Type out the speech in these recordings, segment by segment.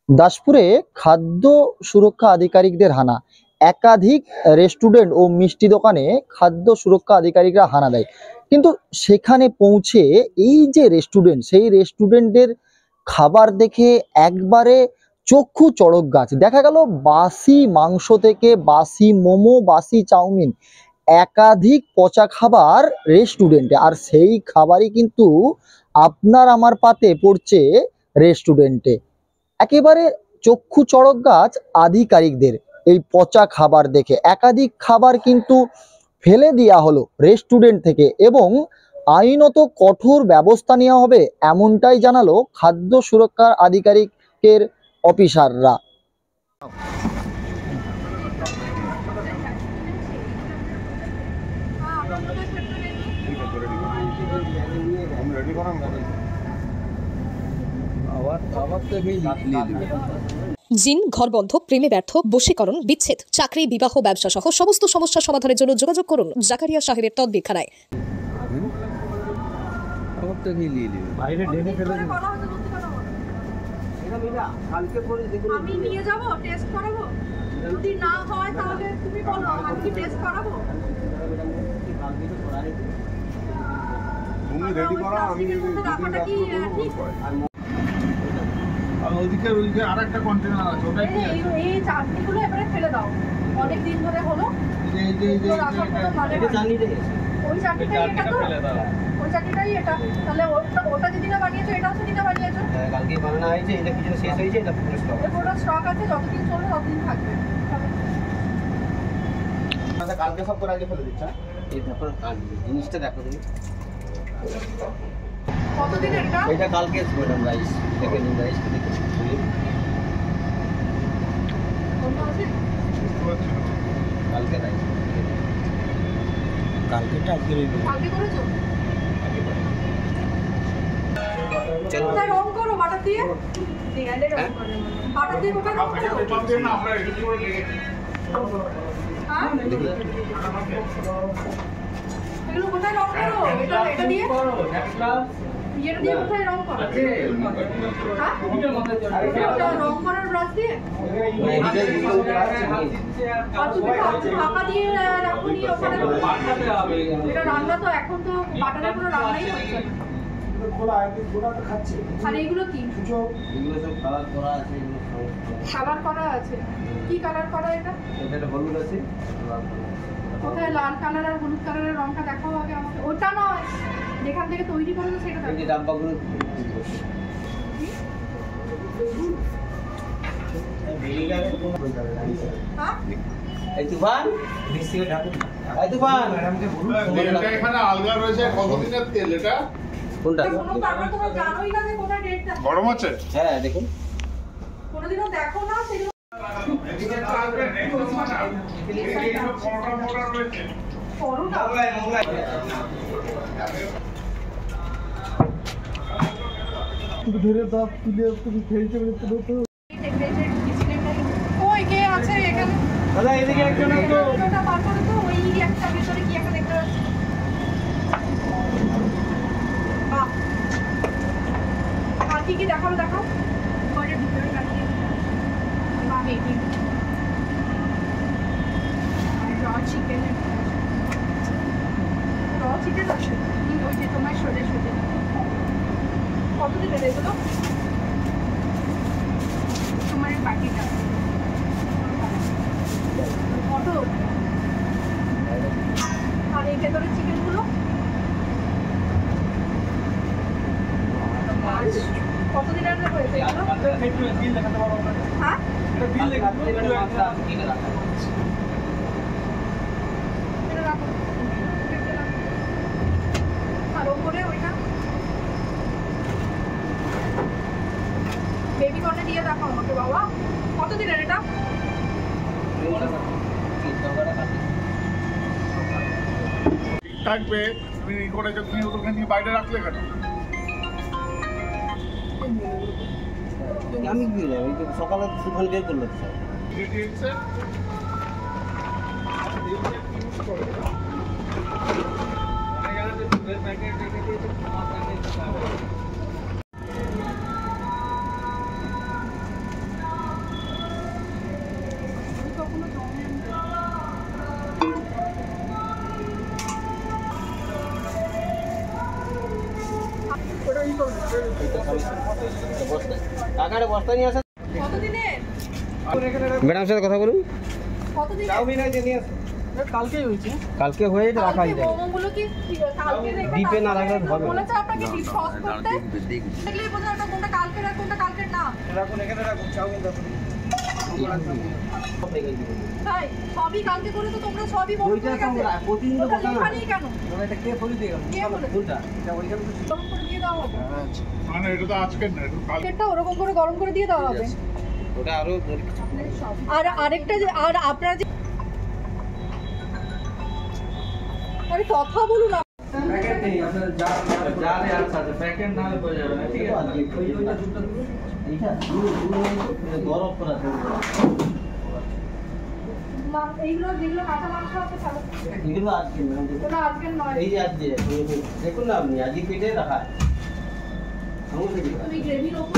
দাসপুরে খাদ্য সুরক্ষা আধিকারিকদের হানা। একাধিক রেস্টুরেন্ট ও মিষ্টি দোকানে খাদ্য সুরক্ষা আধিকারিকরা হানা দেয়, কিন্তু সেখানে পৌঁছে এই যে রেস্টুরেন্ট, সেই রেস্টুরেন্টের খাবার দেখে একবারে চক্ষু চড়ক গাছ। দেখা গেল বাসি মাংস থেকে বাসি মোমো, বাসি চাউমিন, একাধিক পচা খাবার রেস্টুরেন্টে, আর সেই খাবারই কিন্তু আপনার আমার পাতে পড়ছে রেস্টুরেন্টে। একেবারে চক্ষু চড়ক গাছ আধিকারিকদের এই পচা খাবার দেখে। একাধিক খাবার কিন্তু ফেলে দেওয়া হলো রেস্টুরেন্ট থেকে এবং আইনত কঠোর ব্যবস্থা নেওয়া হবে, এমনটাই জানালো খাদ্য সুরক্ষা আধিকারিকের অফিসাররা। জিন, ঘরবন্ধ, প্রেমে ব্যর্থ, বশীকরণ, বিচ্ছেদ, চাকরি, বিবাহ, ব্যবসা সহ সমস্ত সমস্যা সমাধানের জন্য যোগাযোগ করুন জাকারিয়া সাহেবের তদবিরখানায়। আমি নিয়ে যাব, টেস্ট করাবো। যদি না হয় তাহলে তুমি বলো, আমি কি টেস্ট করাবো? তুমি রেডি করো, আমি রাখাটা কি ঠিক? আর ওইদিকে আরেকটা কন্টেনার আছে, ওটা কি এই চাটনিগুলো এবারে ফেলে দাও। অনেক দিন ধরে হলো এটা জানি রে, ওই চাটনিটাই এটা তো ফেলে দাও, ওই চাটনিটাই এটা। তাহলে ওটা যেদিন বানিয়েছো এটাও সেদিন বানিয়েছো, কালকে বানানো হয়েছে। এটা কি শেষ হয়েছে? এটা পুরো স্টক, এটা পুরো স্টক আছে, যতদিন চলবে ততদিন থাকবে। আচ্ছা, কালকে সব করে আগে ফেলে দিচ্ছ। এই দেখো জিনিসটা দেখো তুমি কতদিন এটা? এটা কালকে ম্যাডাম রাইস, দেখেন রাইসটা দেখুন কোনটা আছে কালকে রাইস, কালকেটা আজকে কালকে করেছো? চলো তাই রং করো বাটার দিয়ে, ডিজাইনে রং করো বাটার দিয়ে। কোথায় রং করো? বাটার দিয়ে না, আমরা এডিট করে রেখেছি। হ্যাঁ এগুলো কোথায় রং করো? এটা দিয়ে করো, একটা এটা দিয়ে কোথায় রং করো? হ্যাঁ এটা রং করার ব্রাশ দিয়ে ফাঁকা দিয়ে রাখুনি ওখানে। এটা রান্না তো এখন তো বাটারের কোনো রান্নাই হচ্ছে না। আর এগুলো কি? এগুলো সব কালার করা আছে, কালার করা আছে। কি কালার করা এটা? এটা হলুদ আছে। কোথায় লাল কালার আর হলুদ কালারের রংটা দেখাও আগে আমাকে। ওটা নয়, যেখান থেকে তৈরি করেছো সেটা দেখো। এই ডাব্বাগুলো হ্যাঁ এই তুফান মিক্সিতে ঢাকুন। এই তুফান ম্যাডামকে বলুন এটা এখানে আলগা রয়েছে। কতদিনের তেল এটা? কোনটা? তোমরা জানোই না যে কোনটা ডেটটা গরম আছে। হ্যাঁ দেখুন, কোনদিনও দেখো না সেগুলো। ধরে দাও তুলে তুমি খেলতে বলতে তো। ওই কে আছে এখানে? দাদা এদিকে একজন আছে তো, ওটা বার করো তো। ওই একটা ভিতরে কি একটা দেখতে পাচ্ছি। বাহ, আর কি দেখাবো? দেখো ওইটার ভিতরে কাটিয়ে বাহ, এই চিকেন আছে। ওই যে তোমার সরে কত দিলে এগুলো? তোমার বাকিটা কত? আর এই ভেতরে চিকেনগুলো কতদিন আগে হয়েছে এগুলো? হ্যাঁ আর ওপরে ওইটা বেবি কর্নে দিয়ে দেখো আমাকে বাবা। কত দিনের এটা? থাকবে তুমি করে তুমি ওখানে নিয়ে বাইরে রাখলে কেন? আমি কি জানি সকালে সুফল বের করলো স্যার। ম্যাডাম সাথে কথা বলুন। কালকেই হয়েছে। কালকে হয়ে এটা রাখা যায়, মোমোগুলো কি কালকে রেখে ডিপে না রাখলে হবে। বলেছে আপনাকে ডিপ সস করতে, দেখলেই বোঝা যাবে কোনটা কালকে আর কোনটা কালকে না। রাখুন, এখানে রাখুন, চাউমিন রাখুন। তাই সবই কালকে করে তো তোমরা সবই বন্ধ করে গেছে। প্রতিদিন তো কথা না। এখানেই কেন? এটা কে বলে দিয়ে গেল? কে বলেছে? কোনটা? এটা ওইখানে তো গরম করে দিয়ে দেওয়া হবে। মানে এটা তো আজকের না, এটা কাল। এটা ওরকম করে গরম করে দিয়ে দেওয়া হবে। ওটা আরো আর আরেকটা আর আপনারা যে আরে কথা বলুন না। প্যাকেট নেই, আপনার জারে আছে, প্যাকেট না হয়ে যাবে না, ঠিক আছে? ওইটা দুটো এইটা গরম করা আছে। এইগুলো যেগুলো কাঁচা মাংস আছে তাহলে এগুলো আজকে না, ওটা আজকের নয়। এই যে আজকে দেখুন না আপনি, আজকে কেটে রাখা সমস্যা কি? তুমি গ্রেভির ওপর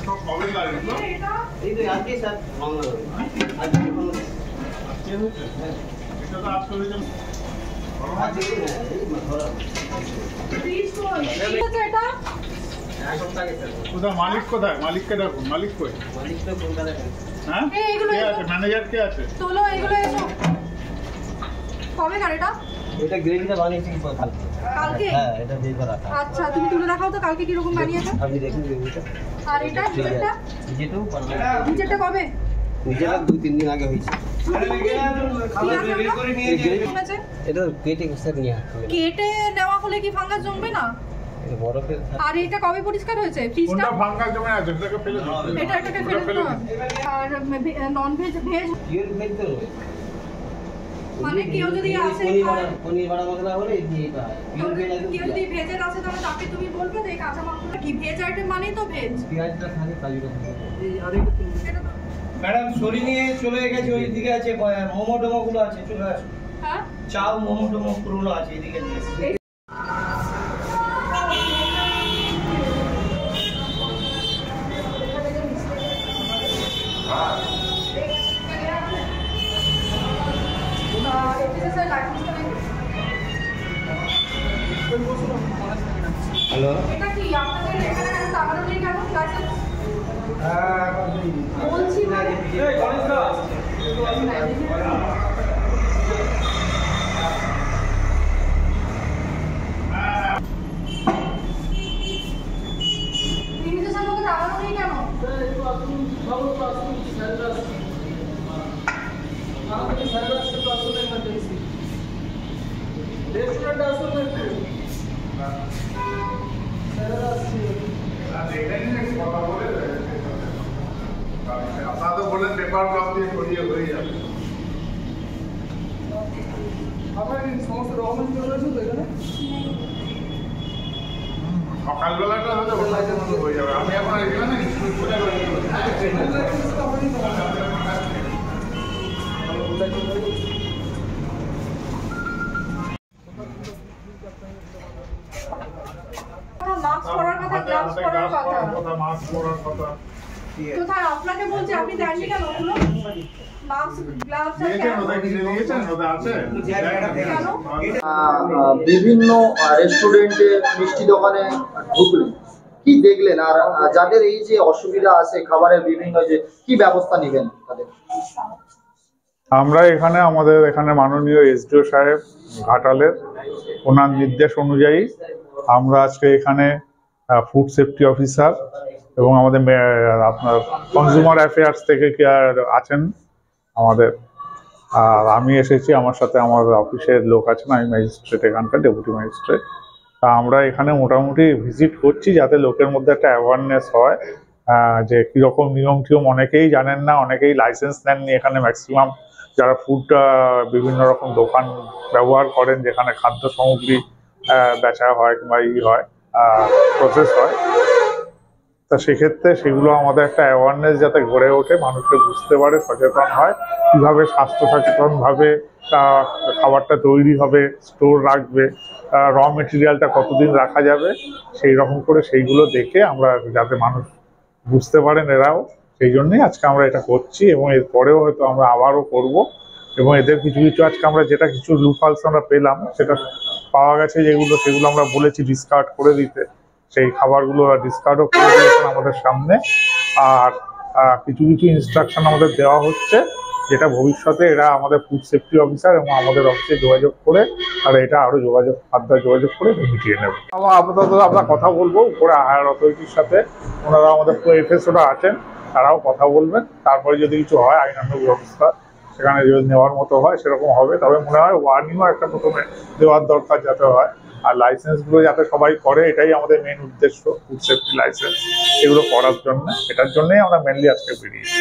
সব কবে লাগে তো? এটা এই তো আজকে স্যার বাংলা আজকে এটা তো আজকে হয়ে যাবে। ফ্রিজ কই? কি হচ্ছে এটা? কোথায় মালিক, কোথায় মালিককে ডাকুন, মালিক কই? হ্যাঁ, এইগুলো কে আছে? ম্যানেজার কে আছে? তোলো এগুলো এসো। কবে গাড়িটা? এটা গ্রেভিটা বানিয়েছি কালকে। কালকে? হ্যাঁ, এটা বের করা রাখা। আচ্ছা তুমি তুলে দেখাও তো কালকে কি রকম বানিয়েছো। আপনি দেখুন গ্রেভিটা। আর এটা নিচেরটা? নিজেটাও বানানো। নিচেরটা কবে? নিজেটা 2-3 দিন আগে হয়েছে। কমেছে? এটা কেটে স্যার নিয়ে আসতে হবে। কেটে নেওয়া হলে কি ফাঙ্গাস জমবে না? এটা বরফের আর এটা কবে পরিষ্কার হয়েছে ফ্রিজটা? কোনটা ফাঙ্গাস জমে আছে সেটাকে ফেলে দিন। এটাকে ফেলে দিতে হবে। আর non veg veg pure veg তো রয়েছে। মানে কেউ যদি আসে পনির বাড়া মশলা হলে এই দিয়ে এটা পিওর ভেজ একদম। কেউ যদি ভেজের আছে তাহলে তাকে তুমি বলবে যে এই কাঁচা মাংসটা কি ভেজ আইটেম মানেই তো ভেজ। পেঁয়াজটা থাকে, কাজুটা থাকে। এটা তো ম্যাডাম সরি নিয়ে চলে গেছে, ওই দিকে আছে মোমো টোমো গুলো আছে, চলে আসো। হ্যাঁ চাও মোমো টোমো গুলো আছে এদিকে নিয়ে এসো। হ্যালো, এটা কি আপনাদের এখানে কেন টাকাটা নেই কেন লাইসেন্স? বলছি মানে লিমিটেশন মধ্যে টাকাটা নেই কেন? আপনারা তো বলেন পেপার ব্লক দিয়ে সরিয়ে হয়ে যাবে। সকালবেলাটা হয়তো হয়ে যাবে। আমি এখন এখানে মাস্ক পরার কথা, গ্লাভস পরার কথা। মাস্ক পরার কথা কোথায় আপনাকে বলছি আপনি দেননি কেন ওগুলো? মাস্ক গ্লাভস আর দিয়েছেন, ওদের কিনে দিয়েছেন, ওদের আছে। কেন? বিভিন্ন রেস্টুরেন্টে মিষ্টি দোকানে ঢুকলেন, কি দেখলেন? আর যাদের এই যে অসুবিধা আছে খাবারের বিভিন্ন, যে কি ব্যবস্থা নেবেন তাদের? আমরা এখানে আমাদের এখানে মাননীয় এসডিও সাহেব ঘাটালের, ওনার নির্দেশ অনুযায়ী আমরা আজকে এখানে ফুড সেফটি অফিসার এবং আমাদের আপনার কনজিউমার অ্যাফেয়ার্স থেকে আছেন আমাদের, আর আমি এসেছি, আমার সাথে আমার অফিসের লোক আছেন, আমি ম্যাজিস্ট্রেট, এখানকার ডেপুটি ম্যাজিস্ট্রেট। তা আমরা এখানে মোটামুটি ভিজিট করছি যাতে লোকের মধ্যে একটা অ্যাওয়ারনেস হয় যে কীরকম নিয়ম টিয়ম। অনেকেই জানেন না, অনেকেই লাইসেন্স নেননি এখানে। ম্যাক্সিমাম যারা ফুড বিভিন্ন রকম দোকান ব্যবহার করেন যেখানে খাদ্য সামগ্রী বেচা হয় কিংবা হয় প্রসেস হয়, তা সেক্ষেত্রে সেগুলো আমাদের একটা অ্যাওয়ারনেস যাতে গড়ে ওঠে, মানুষকে বুঝতে পারে, সচেতন হয় কীভাবে স্বাস্থ্য সচেতনভাবে খাবারটা তৈরি হবে, স্টোর রাখবে, র মেটেরিয়ালটা কতদিন রাখা যাবে, সেই রকম করে সেইগুলো দেখে আমরা যাতে মানুষ বুঝতে পারেন এরাও, সেই জন্যই আজকে আমরা এটা করছি এবং এরপরেও হয়তো আমরা আবারও করব। এবং এদের কিছু কিছু আজকে আমরা যেটা কিছু লুফলস আমরা পেলাম, সেটা পাওয়া গেছে যেগুলো, সেগুলো আমরা বলেছি ডিসকার্ড করে দিতে। সেই খাবারগুলো ডিসকার্ডও করে দিয়েছেন আমাদের সামনে। আর কিছু কিছু ইনস্ট্রাকশন আমাদের দেওয়া হচ্ছে, যেটা ভবিষ্যতে এরা আমাদের ফুড সেফটি অফিসার এবং আমাদের অফিসে যোগাযোগ করে আর এটা আরো যোগাযোগ করে মিটিয়ে নেবে। আপাতত আমরা কথা বলবো উপরে হায়ার অথরিটির সাথে, ওনারা আমাদের এফএসওরা আছেন, তারাও কথা বলবেন। তারপরে যদি কিছু হয় আইনানুগ ব্যবস্থা সেখানে যদি নেওয়ার মতো হয় সেরকম হবে। তবে মনে হয় ওয়ার্নিংও একটা প্রথমে দেওয়ার দরকার যাতে হয়, আর লাইসেন্সগুলো যাতে সবাই করে, এটাই আমাদের মেন উদ্দেশ্য, ফুড সেফটি লাইসেন্স এগুলো করার জন্য। এটার জন্যই আমরা মেনলি আজকে বেরিয়েছি।